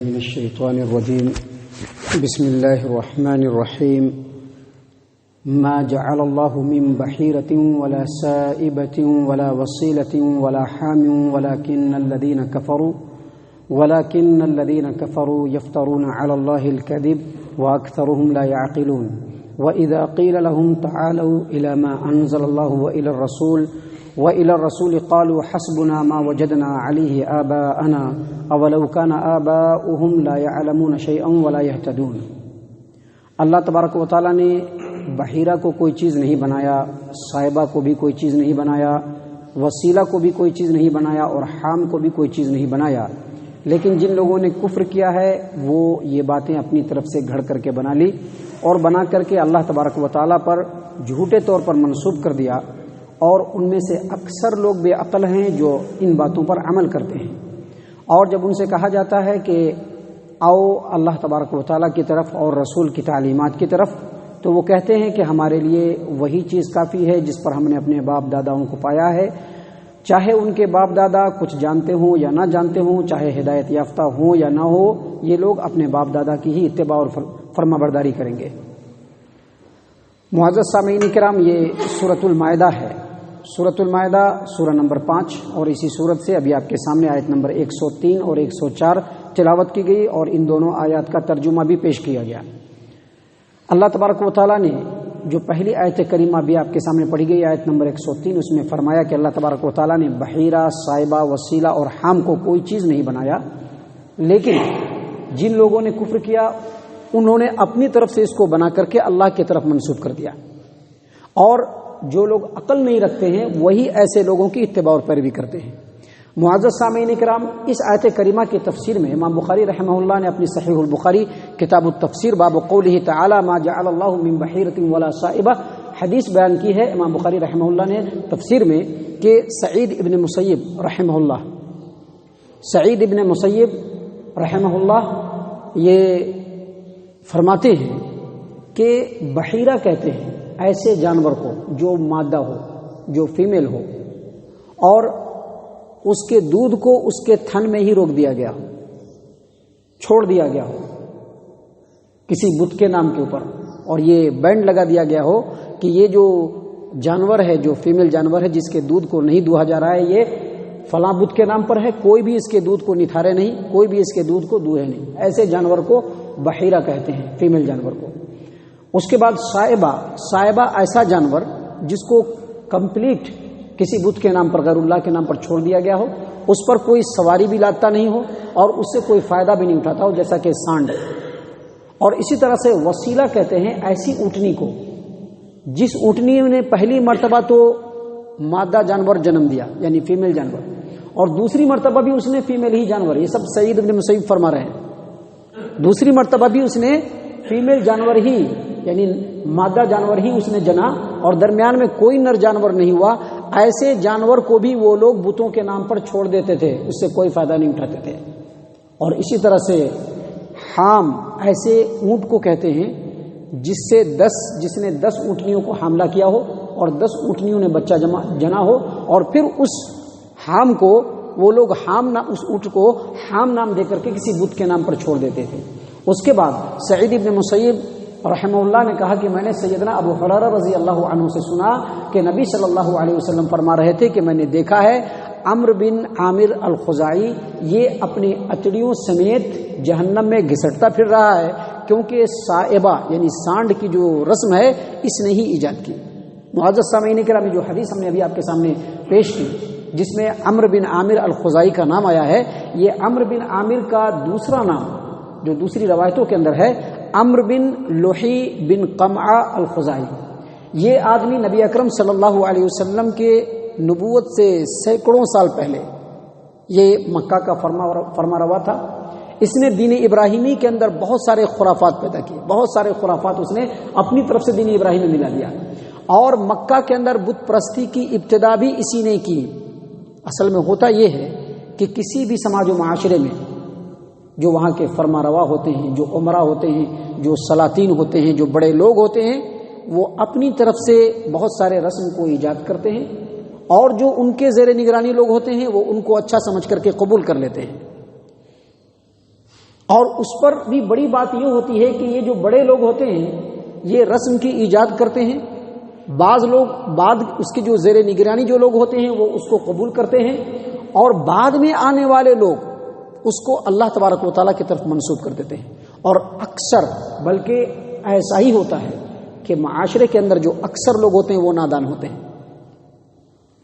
من الشيطان الرجيم بسم الله الرحمن الرحيم ما جعل الله من بحيرة ولا سائبة ولا وصيلة ولا حام ولكن الذين كفروا يفترون على الله الكذب وأكثرهم لا يعقلون وإذا قيل لهم تعالوا إلى ما أنزل الله وإلى الرسول قالوا حسبنا ما وجدنا عليه آباءنا أولو كان آباؤهم لا يعلمون شيئا ولا يهتدون۔ اللہ تبارک و تعالیٰ نے بحیرہ کو کوئی چیز نہیں بنایا، صائبہ کو بھی کوئی چیز نہیں بنایا، وسیلہ کو بھی کوئی چیز نہیں بنایا اور حام کو بھی کوئی چیز نہیں بنایا، لیکن جن لوگوں نے کفر کیا ہے وہ یہ باتیں اپنی طرف سے گھڑ کر کے بنا لی اور بنا کر کے اللہ تبارک و تعالیٰ پر جھوٹے طور پر منسوب کر دیا، اور ان میں سے اکثر لوگ بے عقل ہیں جو ان باتوں پر عمل کرتے ہیں۔ اور جب ان سے کہا جاتا ہے کہ آؤ اللہ تبارک و تعالیٰ کی طرف اور رسول کی تعلیمات کی طرف، تو وہ کہتے ہیں کہ ہمارے لیے وہی چیز کافی ہے جس پر ہم نے اپنے باپ داداؤں کو پایا ہے، چاہے ان کے باپ دادا کچھ جانتے ہوں یا نہ جانتے ہوں، چاہے ہدایت یافتہ ہوں یا نہ ہو، یہ لوگ اپنے باپ دادا کی ہی اتباع اور فرما برداری کریں گے۔ معزز سامعین کرام، یہ سورۃ المائدہ ہے۔ سورۃ المائدہ سورہ نمبر 5، اور اسی سورت سے ابھی آپ کے سامنے آیت نمبر 103 اور 104 تلاوت کی گئی اور ان دونوں آیات کا ترجمہ بھی پیش کیا گیا۔ اللہ تبارک و تعالیٰ نے جو پہلی آیت کریمہ بھی آپ کے سامنے پڑھی گئی، آیت نمبر 103، اس میں فرمایا کہ اللہ تبارک و تعالیٰ نے بحیرہ، صائبہ، وسیلہ اور حام کو کوئی چیز نہیں بنایا، لیکن جن لوگوں نے کفر کیا انہوں نے اپنی طرف سے اس کو بنا کر کے اللہ کی طرف منسوب کر دیا، اور جو لوگ عقل نہیں رکھتے ہیں وہی ایسے لوگوں کی اتباع اور پیروی کرتے ہیں۔ معزز سامعین کرام، اس آیت کریمہ کی تفسیر میں امام بخاری رحمہ اللہ نے اپنی صحیح البخاری کتاب التفسیر باب قولہ تعالی ما جعل اللہ من بحیرۃ ولا صائبہ حدیث بیان کی ہے امام بخاری رحمہ اللہ نے تفسیر میں کہ سعید ابن مسیب رحمہ اللہ یہ فرماتے ہیں کہ بحیرہ کہتے ہیں ایسے جانور کو جو مادہ ہو، جو فیمیل ہو، اور اس کے دودھ کو اس کے تھن میں ہی روک دیا گیا ہو، چھوڑ دیا گیا ہو کسی بت کے نام کے اوپر، اور یہ بینڈ لگا دیا گیا ہو کہ یہ جو جانور ہے، جو فیمیل جانور ہے جس کے دودھ کو نہیں دوہا جا رہا ہے، یہ فلاں بت کے نام پر ہے، کوئی بھی اس کے دودھ کو نتھارے نہیں، کوئی بھی اس کے دودھ کو دوہے نہیں، ایسے جانور کو بحیرہ کہتے ہیں، فیمیل جانور کو۔ اس کے بعد صائبہ ایسا جانور جس کو کمپلیٹ کسی بت کے نام پر، غیر اللہ کے نام پر چھوڑ دیا گیا ہو، اس پر کوئی سواری بھی لاتا نہیں ہو اور اس سے کوئی فائدہ بھی نہیں اٹھاتا ہو، جیسا کہ سانڈ۔ اور اسی طرح سے وسیلہ کہتے ہیں ایسی اونٹنی کو جس اونٹنی نے پہلی مرتبہ تو مادہ جانور جنم دیا، یعنی فیمیل جانور، اور دوسری مرتبہ بھی اس نے فیمیل ہی جانور، یہ سب سعید ابن مسیب فرما رہے ہیں، دوسری مرتبہ بھی اس نے فیمیل جانور ہی، یعنی مادہ جانور ہی اس نے جنا، اور درمیان میں کوئی نر جانور نہیں ہوا۔ ایسے جانور کو بھی وہ لوگ بتوں کے نام پر چھوڑ دیتے تھے، اس سے کوئی فائدہ نہیں اٹھاتے تھے۔ اور اسی طرح سے حام ایسے اونٹ کو کہتے ہیں جس نے 10 اونٹنیوں کو حاملہ کیا ہو اور 10 اونٹنیوں نے بچہ جنا ہو، اور پھر اس حام کو وہ لوگ اس اونٹ کو حام نام دے کر کے کسی بت کے نام پر چھوڑ دیتے تھے۔ اس کے بعد سعید ابن مسیب رحمہ اللہ نے کہا کہ میں نے سیدنا ابو ہریرہ رضی اللہ عنہ سے سنا کہ نبی صلی اللہ علیہ وسلم فرما رہے تھے کہ میں نے دیکھا ہے عمرو بن عامر الخزاعی یہ اپنی اچڑیوں سمیت جہنم میں گھسٹتا پھر رہا ہے، کیونکہ صائبہ یعنی سانڈ کی جو رسم ہے اس نے ہی ایجاد کی۔ معزز سامعین کرام، جو حدیث ہم نے ابھی آپ کے سامنے پیش کی جس میں عمرو بن عامر الخزاعی کا نام آیا ہے، یہ عمرو بن عامر کا دوسرا نام جو دوسری روایتوں کے اندر ہے عمرو بن لوحی بن قمعہ الخزاعی۔ یہ آدمی نبی اکرم صلی اللہ علیہ وسلم کے نبوت سے سینکڑوں سال پہلے یہ مکہ کا فرما روا تھا۔ اس نے دین ابراہیمی کے اندر بہت سارے خرافات پیدا کیے، بہت سارے خرافات اس نے اپنی طرف سے دین ابراہیم میں ملا دیا، اور مکہ کے اندر بت پرستی کی ابتدا بھی اسی نے کی۔ اصل میں ہوتا یہ ہے کہ کسی بھی سماج و معاشرے میں جو وہاں کے فرما روا ہوتے ہیں، جو عمرا ہوتے ہیں، جو سلاطین ہوتے ہیں، جو بڑے لوگ ہوتے ہیں، وہ اپنی طرف سے بہت سارے رسم کو ایجاد کرتے ہیں، اور جو ان کے زیر نگرانی لوگ ہوتے ہیں وہ ان کو اچھا سمجھ کر کے قبول کر لیتے ہیں۔ اور اس پر بھی بڑی بات یہ ہوتی ہے کہ یہ جو بڑے لوگ ہوتے ہیں یہ رسم کی ایجاد کرتے ہیں، بعض لوگ بعد اس کی جو زیر نگرانی جو لوگ ہوتے ہیں وہ اس کو قبول کرتے ہیں، اور بعد میں آنے والے لوگ اس کو اللہ تبارک و تعالیٰ کی طرف منسوب کر دیتے ہیں۔ اور اکثر بلکہ ایسا ہی ہوتا ہے کہ معاشرے کے اندر جو اکثر لوگ ہوتے ہیں وہ نادان ہوتے ہیں،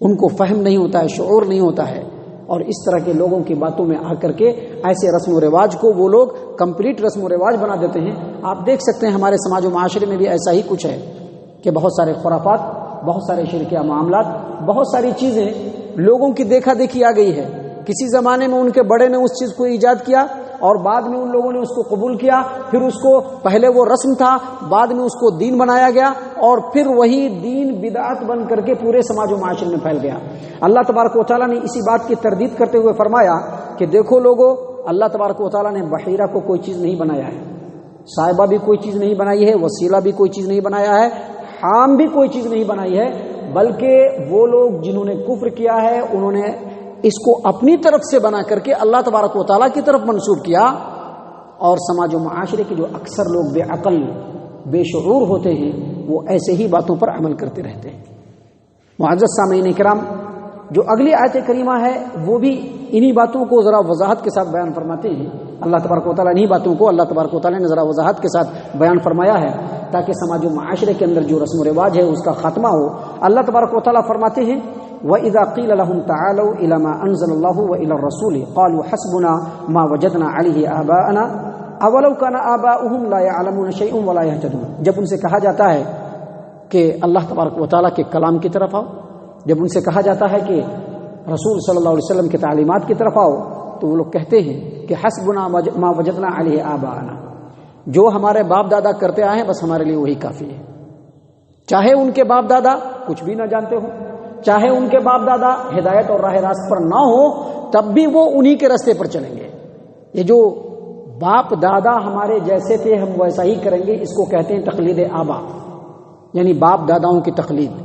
ان کو فہم نہیں ہوتا ہے، شعور نہیں ہوتا ہے، اور اس طرح کے لوگوں کی باتوں میں آ کر کے ایسے رسم و رواج کو وہ لوگ کمپلیٹ رسم و رواج بنا دیتے ہیں۔ آپ دیکھ سکتے ہیں ہمارے سماج و معاشرے میں بھی ایسا ہی کچھ ہے کہ بہت سارے خرافات، بہت سارے شرکیہ معاملات، بہت ساری چیزیں لوگوں کی دیکھا دیکھی آ گئی ہے۔ کسی زمانے میں ان کے بڑے نے اس چیز کو ایجاد کیا اور بعد میں ان لوگوں نے اس کو قبول کیا، پھر اس کو پہلے وہ رسم تھا، بعد میں اس کو دین بنایا گیا، اور پھر وہی دین بدعت بن کر کے پورے سماج و معاشرے میں پھیل گیا۔ اللہ تبارک و تعالیٰ نے اسی بات کی تردید کرتے ہوئے فرمایا کہ دیکھو لوگو، اللہ تبارک و تعالیٰ نے بحیرہ کو کوئی چیز نہیں بنایا ہے، صاحبہ بھی کوئی چیز نہیں بنائی ہے، وسیلہ بھی کوئی چیز نہیں بنایا ہے، حام بھی کوئی چیز نہیں بنائی ہے، بلکہ وہ لوگ جنہوں نے کفر کیا ہے انہوں نے اس کو اپنی طرف سے بنا کر کے اللہ تبارک و تعالیٰ کی طرف منسوب کیا۔ اور سماج و معاشرے کے جو اکثر لوگ بے عقل بے شعور ہوتے ہیں وہ ایسے ہی باتوں پر عمل کرتے رہتے ہیں۔ معزز سامعین کرام، جو اگلی آیت کریمہ ہے وہ بھی انہی باتوں کو ذرا وضاحت کے ساتھ بیان فرماتے ہیں۔ اللہ تبارک و تعالیٰ انہی باتوں کو اللہ تبارک و تعالیٰ نے ذرا وضاحت کے ساتھ بیان فرمایا ہے تاکہ سماج و معاشرے کے اندر جو رسم و رواج ہے اس کا خاتمہ ہو۔ اللہ تبارک و تعالیٰ فرماتے ہیں وَإِذَا قِيلَ لَهُمْ تَعَالَوْا إِلَى مَا أَنزَلَ اللَّهُ وَإِلَى الرَّسُولِ قَالُوا حَسْبُنَا مَا وَجَدْنَا عَلَيْهِ آبَاءَنَا أَوَلَوْ كَانَ آبَاؤُهُمْ لَا يَعْلَمُونَ شَيْئًا وَلَا يَهْتَدُونَ۔ جب ان سے کہا جاتا ہے کہ اللہ تبارک و تعالیٰ کے کلام کی طرف آؤ، جب ان سے کہا جاتا ہے کہ رسول صلی اللہ علیہ وسلم کی تعلیمات کی طرف آؤ، تو وہ لوگ کہتے ہیں کہ حسبنا ما وجدنا علیہ آباءنا، جو ہمارے باپ دادا کرتے آئے ہیں بس ہمارے لیے وہی کافی ہے۔ چاہے ان کے باپ دادا کچھ بھی نہ جانتے ہو، چاہے ان کے باپ دادا ہدایت اور راہ راست پر نہ ہو، تب بھی وہ انہی کے راستے پر چلیں گے۔ یہ جو باپ دادا ہمارے جیسے تھے ہم ویسا ہی کریں گے، اس کو کہتے ہیں تقلید آبا، یعنی باپ داداؤں کی تقلید۔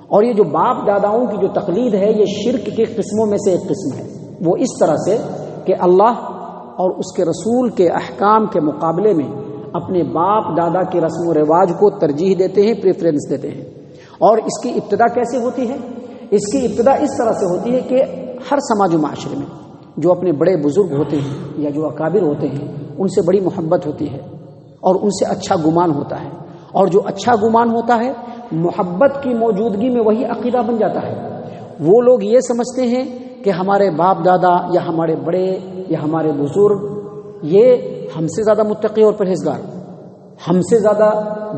اور یہ جو باپ داداؤں کی جو تقلید ہے یہ شرک کے قسموں میں سے ایک قسم ہے۔ وہ اس طرح سے کہ اللہ اور اس کے رسول کے احکام کے مقابلے میں اپنے باپ دادا کے رسم و رواج کو ترجیح دیتے ہیں، پریفرنس دیتے ہیں۔ اور اس کی ابتدا کیسے ہوتی ہے؟ اس کی ابتدا اس طرح سے ہوتی ہے کہ ہر سماج و معاشرے میں جو اپنے بڑے بزرگ ہوتے ہیں یا جو اکابر ہوتے ہیں ان سے بڑی محبت ہوتی ہے اور ان سے اچھا گمان ہوتا ہے، اور جو اچھا گمان ہوتا ہے محبت کی موجودگی میں وہی عقیدہ بن جاتا ہے۔ وہ لوگ یہ سمجھتے ہیں کہ ہمارے باپ دادا یا ہمارے بڑے یا ہمارے بزرگ یہ ہم سے زیادہ متقی اور پرہیزگار، ہم سے زیادہ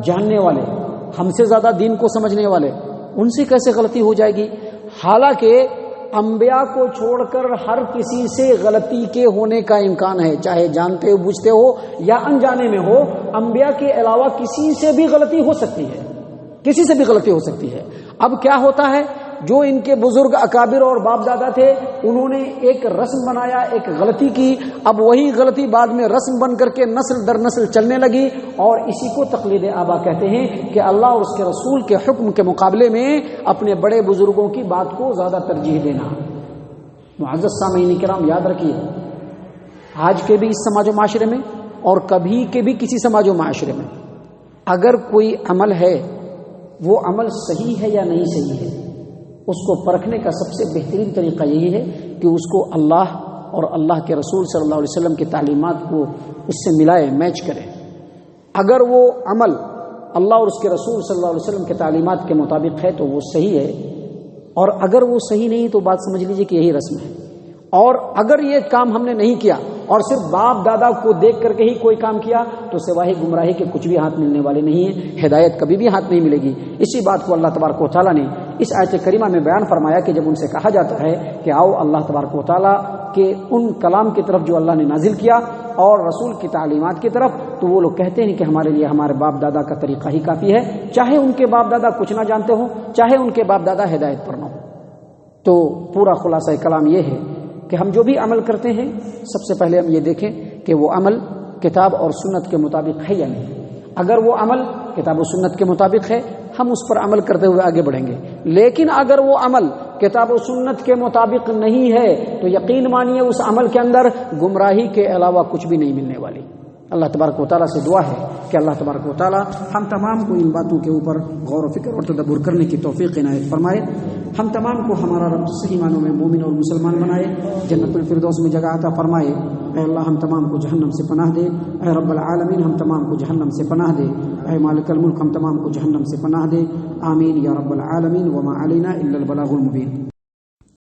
جاننے والے، ہم سے زیادہ دین کو سمجھنے والے، ان سے کیسے غلطی ہو جائے گی؟ حالانکہ انبیاء کو چھوڑ کر ہر کسی سے غلطی کے ہونے کا امکان ہے، چاہے جانتے بوجھتے ہو یا انجانے میں ہو، انبیاء کے علاوہ کسی سے بھی غلطی ہو سکتی ہے، کسی سے بھی غلطی ہو سکتی ہے۔ اب کیا ہوتا ہے، جو ان کے بزرگ اکابر اور باپ دادا تھے انہوں نے ایک رسم بنایا، ایک غلطی کی، اب وہی غلطی بعد میں رسم بن کر کے نسل در نسل چلنے لگی، اور اسی کو تقلید آبا کہتے ہیں کہ اللہ اور اس کے رسول کے حکم کے مقابلے میں اپنے بڑے بزرگوں کی بات کو زیادہ ترجیح دینا۔ معزز سامعین کرام، یاد رکھیے آج کے بھی اس سماج و معاشرے میں اور کبھی کے بھی کسی سماج و معاشرے میں اگر کوئی عمل ہے وہ عمل صحیح ہے یا نہیں صحیح ہے، اس کو پرکھنے کا سب سے بہترین طریقہ یہی ہے کہ اس کو اللہ اور اللہ کے رسول صلی اللہ علیہ وسلم کی تعلیمات کو اس سے ملائے، میچ کرے۔ اگر وہ عمل اللہ اور اس کے رسول صلی اللہ علیہ وسلم کے تعلیمات کے مطابق ہے تو وہ صحیح ہے، اور اگر وہ صحیح نہیں تو بات سمجھ لیجئے کہ یہی رسم ہے۔ اور اگر یہ کام ہم نے نہیں کیا اور صرف باپ دادا کو دیکھ کر کے ہی کوئی کام کیا تو سوائے گمراہی کے کچھ بھی ہاتھ ملنے والے نہیں ہیں، ہدایت کبھی بھی ہاتھ نہیں ملے گی۔ اسی بات کو اللہ تبارک و تعالیٰ نے اس آیت کریمہ میں بیان فرمایا کہ جب ان سے کہا جاتا ہے کہ آؤ اللہ تبارک و تعالیٰ کے ان کلام کی طرف جو اللہ نے نازل کیا اور رسول کی تعلیمات کی طرف، تو وہ لوگ کہتے ہیں کہ ہمارے لیے ہمارے باپ دادا کا طریقہ ہی کافی ہے، چاہے ان کے باپ دادا کچھ نہ جانتے ہوں، چاہے ان کے باپ دادا ہدایت پر نہ ہو۔ تو پورا خلاصہ کلام یہ ہے کہ ہم جو بھی عمل کرتے ہیں سب سے پہلے ہم یہ دیکھیں کہ وہ عمل کتاب اور سنت کے مطابق ہے یا نہیں۔ اگر وہ عمل کتاب و سنت کے مطابق ہے ہم اس پر عمل کرتے ہوئے آگے بڑھیں گے، لیکن اگر وہ عمل کتاب و سنت کے مطابق نہیں ہے تو یقین مانیے اس عمل کے اندر گمراہی کے علاوہ کچھ بھی نہیں ملنے والی۔ اللہ تبارک و تعالیٰ سے دعا ہے کہ اللہ تبارک و تعالیٰ ہم تمام کو ان باتوں کے اوپر غور و فکر اور تدبر کرنے کی توفیق عنایت فرمائے، ہم تمام کو ہمارا رب صحیح معنوں میں مومن اور مسلمان بنائے، جنت الفردوس میں جگہ عطا فرمائے۔ اے اللہ ہم تمام کو جہنم سے پناہ دے، اے رب العالمین ہم تمام کو جہنم سے پناہ دے، اے مالک الملک ہم تمام کو جہنم سے پناہ دے، آمین یا رب العالمین، وما علینا الا البلاغ المبین۔